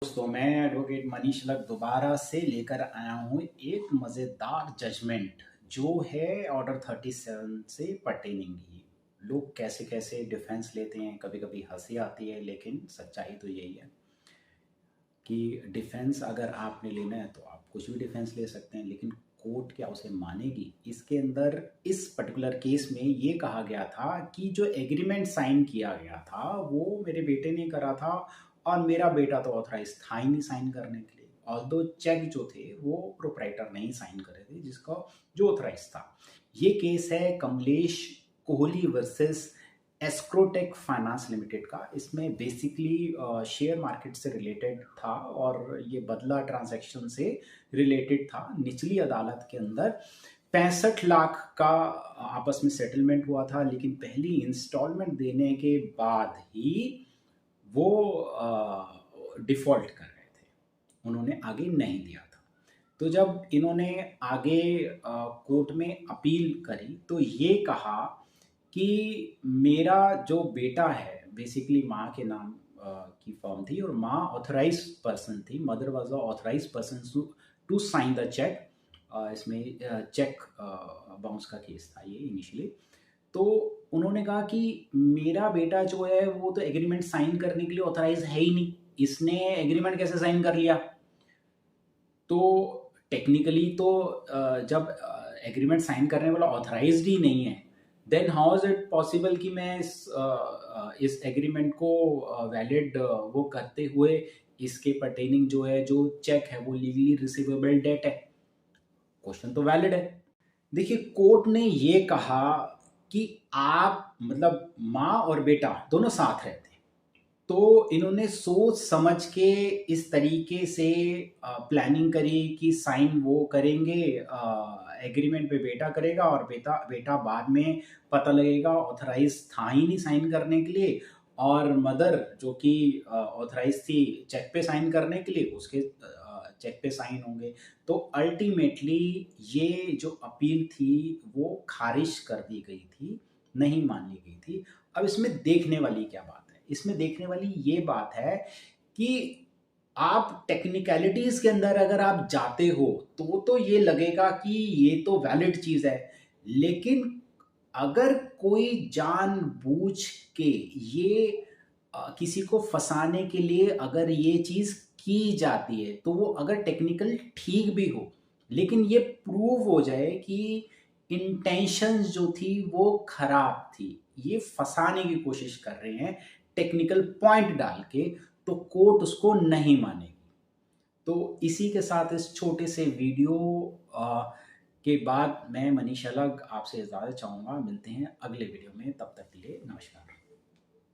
दोस्तों, मैं एडवोकेट मनीष लग दोबारा से लेकर आया हूँ एक मज़ेदार जजमेंट जो है ऑर्डर 37 से पर्टेनिंग ही। लोग कैसे कैसे डिफेंस लेते हैं, कभी कभी हंसी आती है, लेकिन सच्चाई तो यही है कि डिफेंस अगर आपने लेना है तो आप कुछ भी डिफेंस ले सकते हैं, लेकिन कोर्ट क्या उसे मानेगी। इसके अंदर इस पर्टिकुलर केस में ये कहा गया था कि जो एग्रीमेंट साइन किया गया था वो मेरे बेटे ने करा था और मेरा बेटा तो ऑथराइज था ही नहीं साइन करने के लिए। ऑल्दो चेक जो थे वो प्रोप्राइटर नहीं साइन करे थे, जिसका जो ऑथराइज था। ये केस है Kamlesh Kohli versus Escrotech finance limited का। इसमें बेसिकली शेयर मार्केट से रिलेटेड था और ये बदला ट्रांजैक्शन से रिलेटेड था। निचली अदालत के अंदर 65 लाख का आपस में सेटलमेंट हुआ था, लेकिन पहली इंस्टॉलमेंट देने के बाद ही वो डिफ़ॉल्ट कर रहे थे, उन्होंने आगे नहीं दिया था। तो जब इन्होंने आगे कोर्ट में अपील करी तो ये कहा कि मेरा जो बेटा है, बेसिकली माँ के नाम की फर्म थी और माँ ऑथराइज पर्सन थी, mother was the authorise person to sign the cheque. इसमें चेक बाउंस का केस था ये इनिशियली। तो उन्होंने कहा कि मेरा बेटा जो है वो तो एग्रीमेंट साइन करने के लिए ऑथराइज है ही नहीं, इसने एग्रीमेंट कैसे साइन कर लिया। तो टेक्निकली तो जब एग्रीमेंट साइन करने वाला ऑथराइज्ड ही नहीं है, then how is it possible कि मैं इस एग्रीमेंट को वैलिड वो करते हुए इसके पर्टेनिंग जो है जो चेक है वो लीगली रिसीवेबल डेट है। क्वेश्चन तो वैलिड है। देखिए, कोर्ट ने ये कहा कि आप मतलब माँ और बेटा दोनों साथ रहते हैं, तो इन्होंने सोच समझ के इस तरीके से प्लानिंग करी कि साइन वो करेंगे, एग्रीमेंट पे बेटा करेगा और बेटा बेटा बाद में पता लगेगा ऑथराइज था ही नहीं साइन करने के लिए, और मदर जो कि ऑथराइज थी चेक पे साइन करने के लिए, उसके चेक पे साइन होंगे। तो अल्टीमेटली ये जो अपील थी वो खारिज कर दी गई थी, नहीं मानी गई थी। अब इसमें देखने वाली क्या बात है, इसमें देखने वाली ये बात है कि आप टेक्निकलिटीज के अंदर अगर आप जाते हो तो ये लगेगा कि ये तो वैलिड चीज है, लेकिन अगर कोई जानबूझ के ये किसी को फंसाने के लिए अगर ये चीज की जाती है, तो वो अगर टेक्निकल ठीक भी हो, लेकिन ये प्रूव हो जाए कि इंटेंशंस जो थी वो खराब थी, ये फंसाने की कोशिश कर रहे हैं टेक्निकल पॉइंट डाल के, तो कोर्ट उसको नहीं मानेगी। तो इसी के साथ इस छोटे से वीडियो के बाद मैं मनीष अलग आपसे इजाज़त चाहूँगा। मिलते हैं अगले वीडियो में, तब तक के लिए नमस्कार।